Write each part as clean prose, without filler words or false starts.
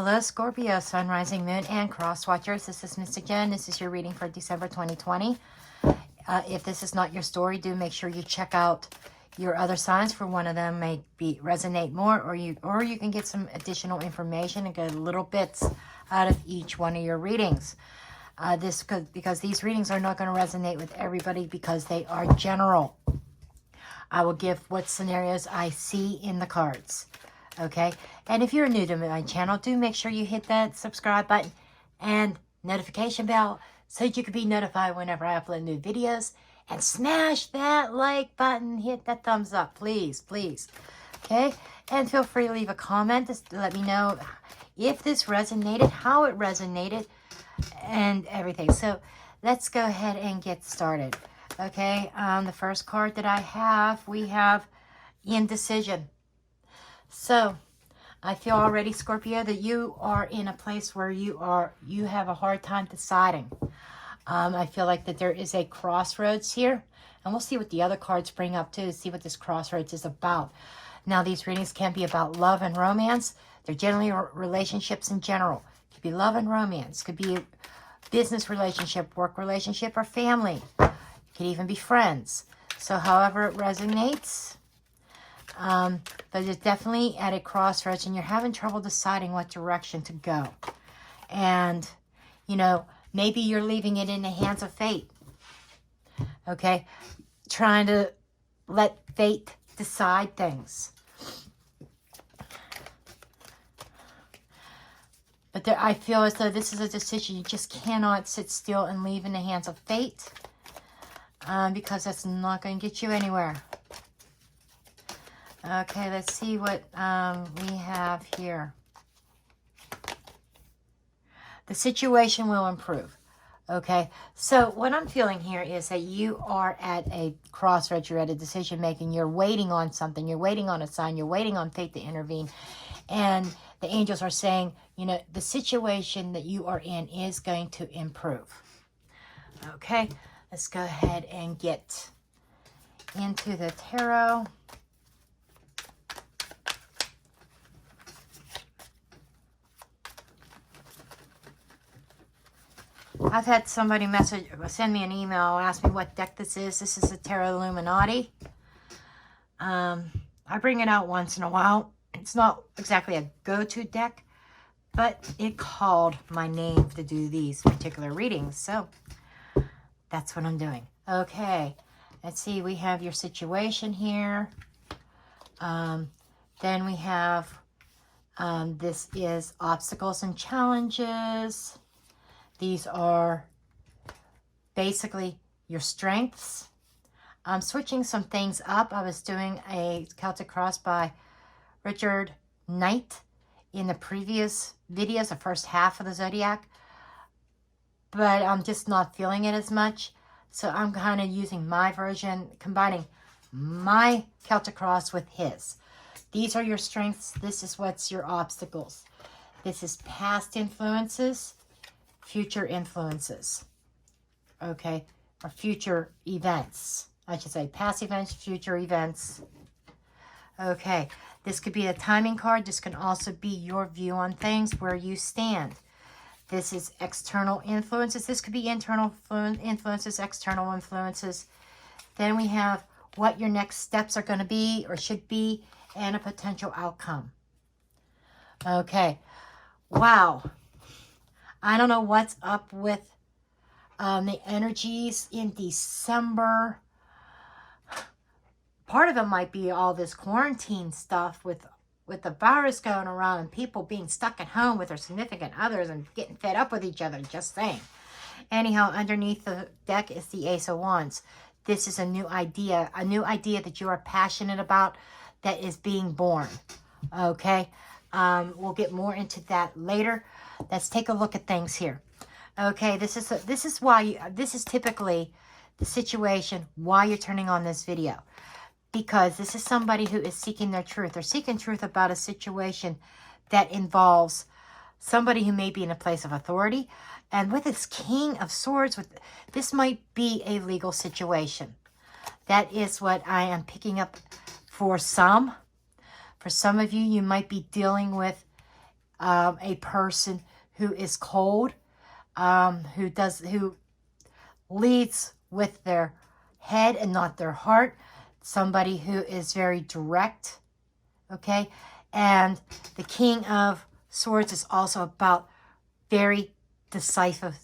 Hello, Scorpio, Sun, Rising, Moon, and Cross Watchers. This is Mystic Jen. This is your reading for December 2020. If this is not your story, do make sure you check out your other signs. For one of them may resonate more, or you can get some additional information and get little bits out of each one of your readings. Because these readings are not going to resonate with everybody because they are general. I will give what scenarios I see in the cards. Okay, and if you're new to my channel, do make sure you hit that subscribe button and notification bell so you can be notified whenever I upload new videos. And smash that like button, hit that thumbs up, please, please. Okay, and feel free to leave a comment just to let me know if this resonated, how it resonated, and everything. So let's go ahead and get started. Okay, the first card that we have indecision. So, I feel already, Scorpio, that you are in a place where you have a hard time deciding. I feel like that there is a crossroads here. And we'll see what the other cards bring up too, to see what this crossroads is about. Now, these readings can be about love and romance. They're generally relationships in general. It could be love and romance. It could be a business relationship, work relationship, or family. It could even be friends. So, however it resonates... but it's definitely at a crossroads and you're having trouble deciding what direction to go. And, you know, maybe you're leaving it in the hands of fate. Okay? Trying to let fate decide things. But I feel as though this is a decision you just cannot sit still and leave in the hands of fate. Because that's not going to get you anywhere. Okay, let's see what we have here. The situation will improve. Okay, so what I'm feeling here is that you are at a crossroads. You're at a decision making. You're waiting on something. You're waiting on a sign. You're waiting on fate to intervene. And the angels are saying, you know, the situation that you are in is going to improve. Okay, let's go ahead and get into the tarot. I've had somebody send me an email, ask me what deck this is. This is the Tarot Illuminati. I bring it out once in a while. It's not exactly a go-to deck, but it called my name to do these particular readings. So that's what I'm doing. Okay, let's see. We have your situation here. Then we have, this is obstacles and challenges. These are basically your strengths. I'm switching some things up. I was doing a Celtic Cross by Richard Knight in the previous videos, the first half of the Zodiac. But I'm just not feeling it as much. So I'm kind of using my version, combining my Celtic Cross with his. These are your strengths. This is what's your obstacles. This is past influences. Future influences, okay, or future events. I should say past events, future events. Okay, this could be a timing card. This can also be your view on things, where you stand. This is external influences. This could be internal influences, external influences. Then we have what your next steps are going to be or should be, and a potential outcome. Okay, wow. I don't know what's up with the energies in December. Part of it might be all this quarantine stuff with the virus going around and people being stuck at home with their significant others and getting fed up with each other, just saying. Anyhow, underneath the deck is the Ace of Wands. This is a new idea that you are passionate about that is being born. Okay? We'll get more into that later. Let's take a look at things here. Okay, this is typically the situation why you're turning on this video. Because this is somebody who is seeking their truth. They're seeking truth about a situation that involves somebody who may be in a place of authority. And with this King of Swords, this might be a legal situation. That is what I am picking up for some. For some of you, you might be dealing with a person who is cold, who leads with their head and not their heart, somebody who is very direct, okay? And the King of Swords is also about very decisive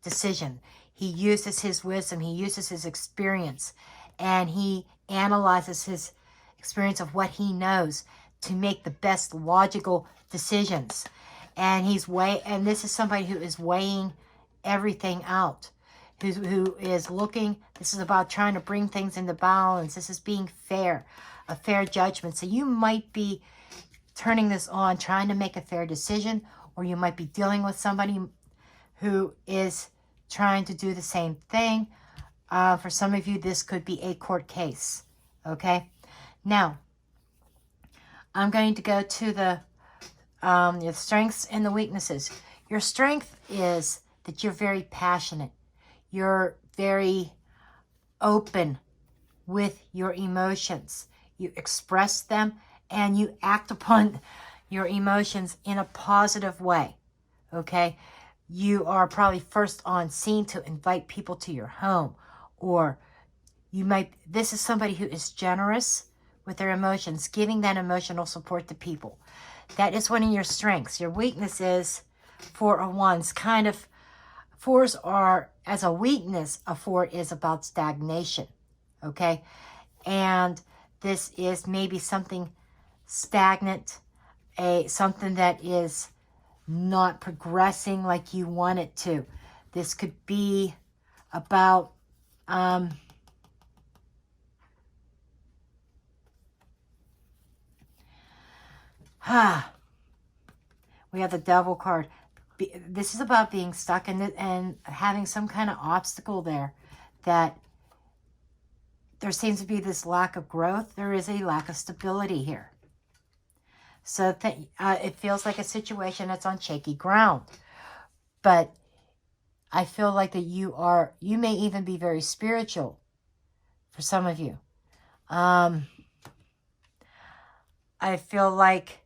decision. He uses his wisdom, he uses his experience, and he analyzes his experience of what he knows to make the best logical decisions. And and this is somebody who is weighing everything out, who is looking. This is about trying to bring things into balance. This is being fair, a fair judgment. So you might be turning this on, trying to make a fair decision, or you might be dealing with somebody who is trying to do the same thing. For some of you, this could be a court case, okay? Now, I'm going to go to the strengths and the weaknesses. Your strength is that you're very passionate. You're very open with your emotions. You express them and you act upon your emotions in a positive way, okay? You are probably first on scene to invite people to your home, or this is somebody who is generous with their emotions, giving that emotional support to people. That is one of your strengths. Your weakness is Four of Wands. Fours are, as a weakness, a four is about stagnation, okay? And this is maybe something stagnant, something that is not progressing like you want it to. This could be about we have the Devil card. This is about being stuck in it and having some kind of obstacle there, that there seems to be this lack of growth. There is a lack of stability here. So it feels like a situation that's on shaky ground. But I feel like that you may even be very spiritual for some of you. I feel like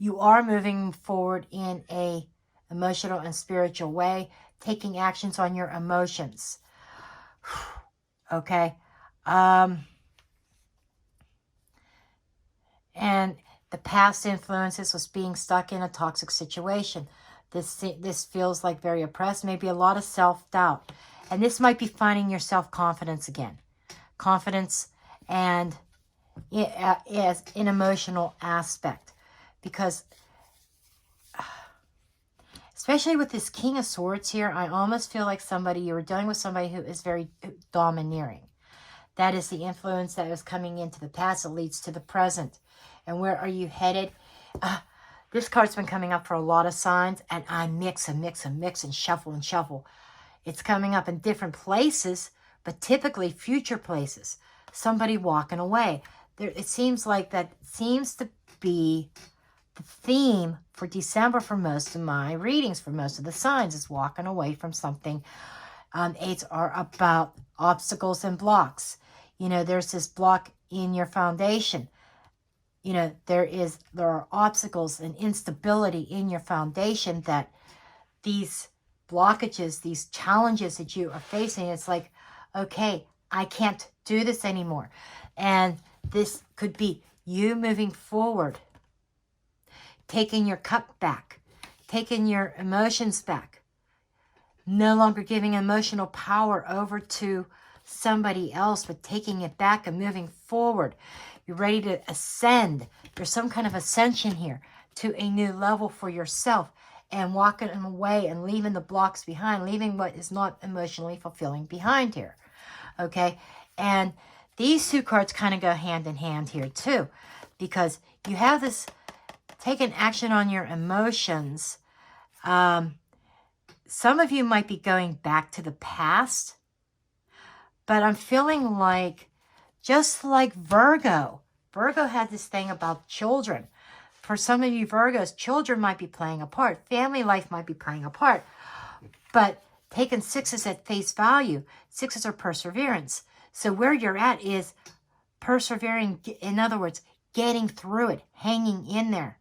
you are moving forward in a emotional and spiritual way, taking actions on your emotions. Okay. And the past influences was being stuck in a toxic situation. This feels like very oppressed, maybe a lot of self-doubt. And this might be finding your self-confidence again. Confidence and as an emotional aspect. Because especially with this King of Swords here, I almost feel like you were dealing with somebody who is very domineering. That is the influence that is coming into the past that leads to the present. And where are you headed? This card's been coming up for a lot of signs, and I mix and shuffle. It's coming up in different places, but typically future places. Somebody walking away. It seems like that seems to be the theme for December for most of my readings, for most of the signs, is walking away from something. Eights are about obstacles and blocks. You know, there's this block in your foundation. You know, there are obstacles and instability in your foundation, that these blockages, these challenges that you are facing, it's like, okay, I can't do this anymore. And this could be you moving forward, taking your cup back, taking your emotions back, no longer giving emotional power over to somebody else, but taking it back and moving forward. You're ready to ascend. There's some kind of ascension here to a new level for yourself, and walking away and leaving the blocks behind, leaving what is not emotionally fulfilling behind here. Okay? And these two cards kind of go hand in hand here too, because you have this taking action on your emotions. Some of you might be going back to the past, but I'm feeling like, just like Virgo had this thing about children. For some of you Virgos, children might be playing a part. Family life might be playing a part. But taking sixes at face value, sixes are perseverance. So where you're at is persevering. In other words, getting through it, hanging in there,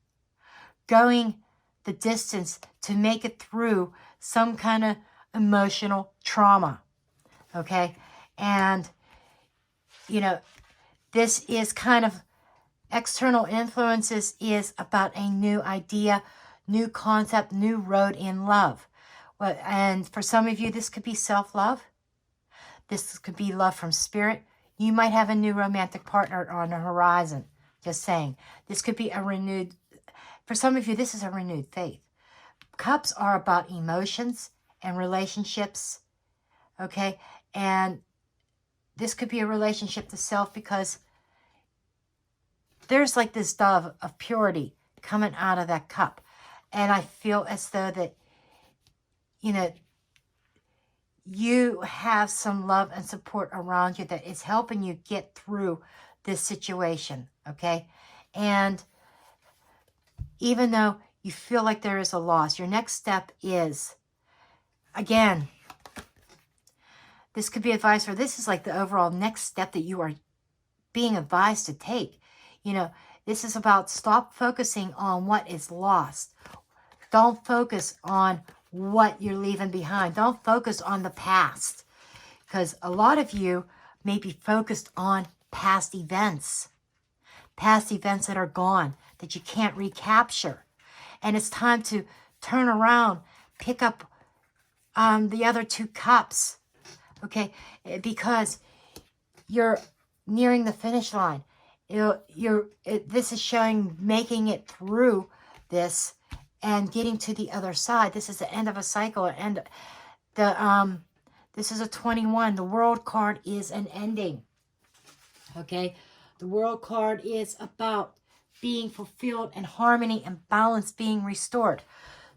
going the distance to make it through some kind of emotional trauma. Okay? And, you know, this is kind of external influences is about a new idea, new concept, new road in love. Well, and for some of you, this could be self-love. This could be love from spirit. You might have a new romantic partner on the horizon. Just saying. This could be a renewed, for some of you, this is a renewed faith. Cups are about emotions and relationships. Okay? And this could be a relationship to self because there's like this dove of purity coming out of that cup. And I feel as though that, you know, you have some love and support around you that is helping you get through this situation, okay? And even though you feel like there is a loss, your next step is, again, this could be advice, or this is like the overall next step that you are being advised to take. You know, this is about stop focusing on what is lost. Don't focus on what you're leaving behind. Don't focus on the past. Because a lot of you may be focused on past events. Past events that are gone, that you can't recapture. And it's time to turn around, pick up the other two cups. Okay? Because you're nearing the finish line. This is showing making it through this and getting to the other side. This is the end of a cycle. And this is a 21. The World card is an ending. Okay? The World card is about being fulfilled and harmony and balance being restored.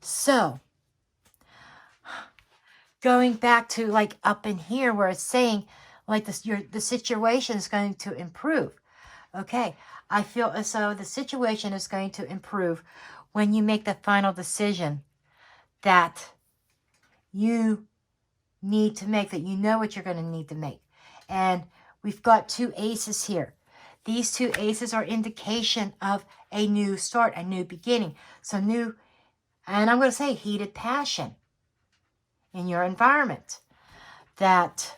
So, going back to like up in here where it's saying like the situation is going to improve. Okay, I feel as though the situation is going to improve when you make the final decision that you need to make, that you know what you're going to need to make. And we've got two aces here. These two aces are indication of a new start, a new beginning. So new, and I'm going to say heated passion in your environment. That,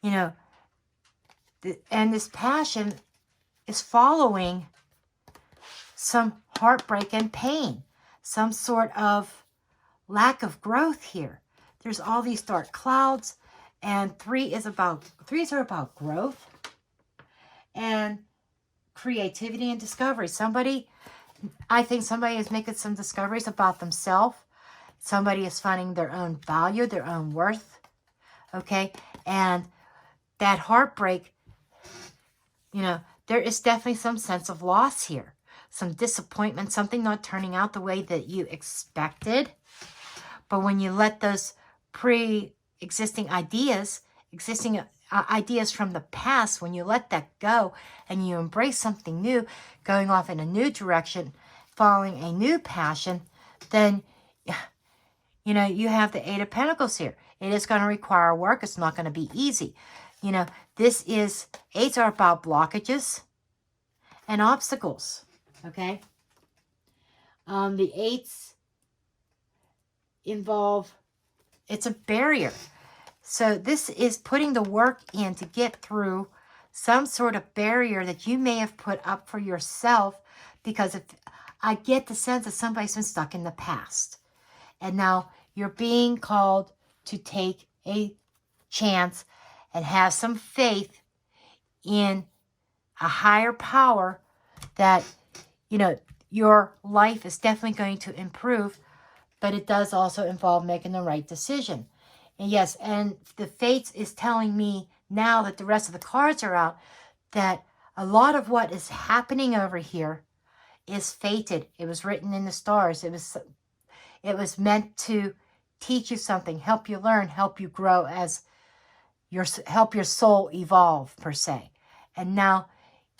you know, and this passion is following some heartbreak and pain, some sort of lack of growth here. There's all these dark clouds, and threes are about growth and creativity and discovery. I think somebody is making some discoveries about themselves. Somebody is finding their own value, their own worth. Okay, and that heartbreak, you know, there is definitely some sense of loss here. Some disappointment, something not turning out the way that you expected. But when you let those pre-existing ideas, ideas from the past, when you let that go and you embrace something new, going off in a new direction, following a new passion, then, you know, you have the Eight of Pentacles here. It is going to require work. It's not going to be easy. You know, eights are about blockages and obstacles, okay? The eights involve, it's a barrier. So this is putting the work in to get through some sort of barrier that you may have put up for yourself, because if I get the sense that somebody's been stuck in the past. And now you're being called to take a chance and have some faith in a higher power that, you know, your life is definitely going to improve, but it does also involve making the right decision. And yes, and the Fates is telling me now that the rest of the cards are out that a lot of what is happening over here is fated. It was written in the stars. It was meant to teach you something, help you learn, help you grow, help your soul evolve, per se. And now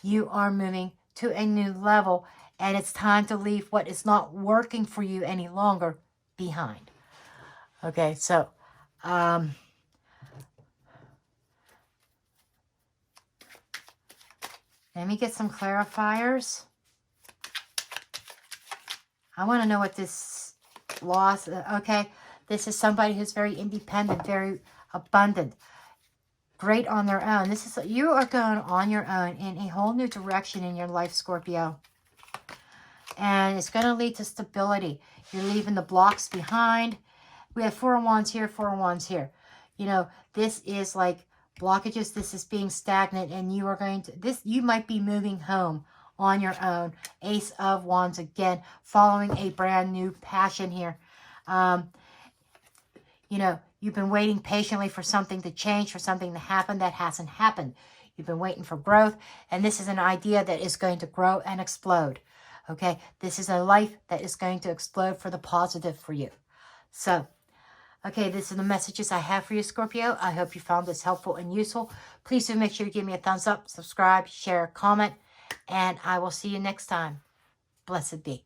you are moving to a new level, and it's time to leave what is not working for you any longer behind. Okay, so let me get some clarifiers. I want to know what this loss, okay. This is somebody who's very independent, very abundant, great on their own. This is, you are going on your own in a whole new direction in your life, Scorpio. And it's going to lead to stability. You're leaving the blocks behind. We have 4 of Wands here, 4 of Wands here. You know, this is like blockages. This is being stagnant, and you are going to, you might be moving home on your own. Ace of Wands again, following a brand new passion here. You know, you've been waiting patiently for something to change, for something to happen that hasn't happened. You've been waiting for growth, and this is an idea that is going to grow and explode. Okay, this is a life that is going to explode for the positive for you. So, okay, these are the messages I have for you, Scorpio. I hope you found this helpful and useful. Please do make sure you give me a thumbs up, subscribe, share, comment, and I will see you next time. Blessed be.